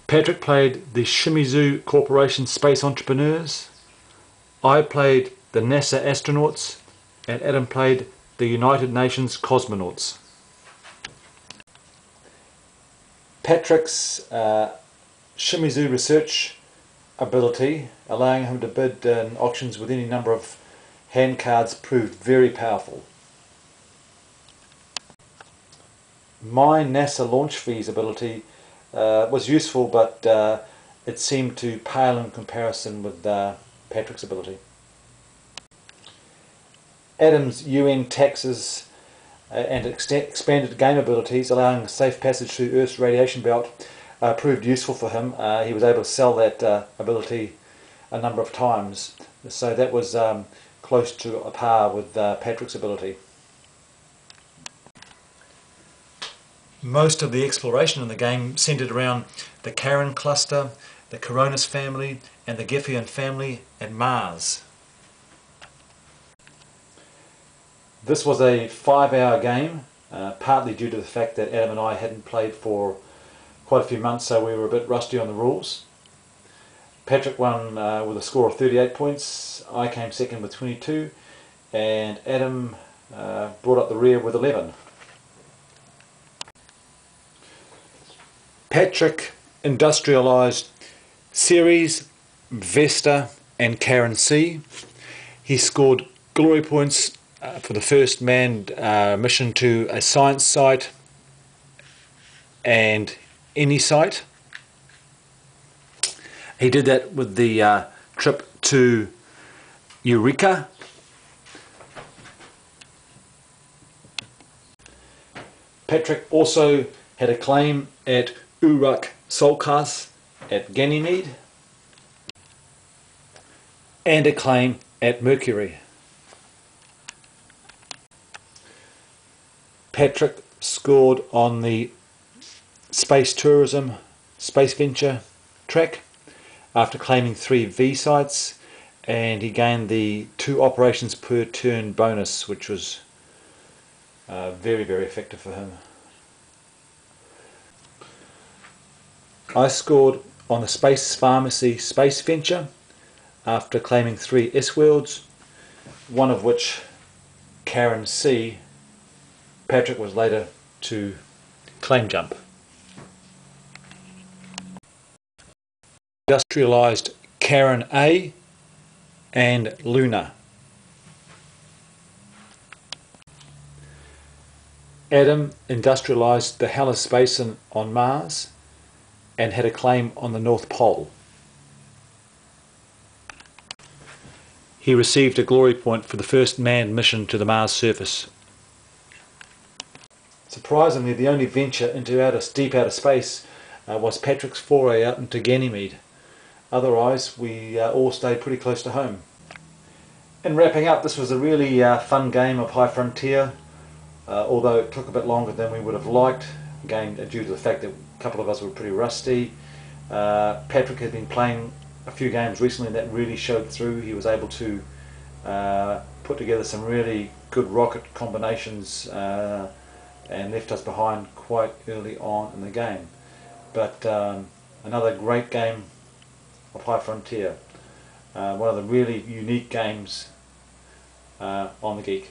Patrick played the Shimizu Corporation Space Entrepreneurs. I played the NASA Astronauts, and Adam played the United Nations Cosmonauts. Patrick's Shimizu research ability, allowing him to bid in auctions with any number of hand cards, proved very powerful. My NASA launch fees ability was useful, but it seemed to pale in comparison with Patrick's ability. Adam's UN taxes and expanded game abilities, allowing safe passage through Earth's radiation belt, proved useful for him. He was able to sell that ability a number of times, so that was close to a par with Patrick's ability. Most of the exploration in the game centered around the Charon cluster, the Coronis family, and the Gefion family, and Mars. This was a 5-hour game, partly due to the fact that Adam and I hadn't played for quite a few months, so we were a bit rusty on the rules. Patrick won with a score of 38 points, I came second with 22, and Adam brought up the rear with 11. Patrick industrialised Ceres, Vesta and Charon C. He scored glory points for the first manned mission to a science site and any site. He did that with the trip to Eureka. Patrick also had a claim at Uruk Solkas at Ganymede and a claim at Mercury. Patrick scored on the Space Tourism, Space Venture track after claiming 3 V sites, and he gained the 2 operations per turn bonus, which was very, very effective for him. I scored on the Space Pharmacy Space Venture after claiming 3 S-Worlds, one of which, Charon C, Patrick was later to claim jump. Industrialised Charon A and Luna. Adam industrialised the Hellas Basin on Mars and had a claim on the North Pole. He received a glory point for the first manned mission to the Mars surface. Surprisingly, the only venture into deep outer space was Patrick's foray out into Ganymede. Otherwise, we all stayed pretty close to home. In wrapping up, this was a really fun game of High Frontier, although it took a bit longer than we would have liked, again due to the fact that a couple of us were pretty rusty. Patrick had been playing a few games recently and that really showed through. He was able to put together some really good rocket combinations and left us behind quite early on in the game. But another great game of High Frontier, one of the really unique games on the Geek.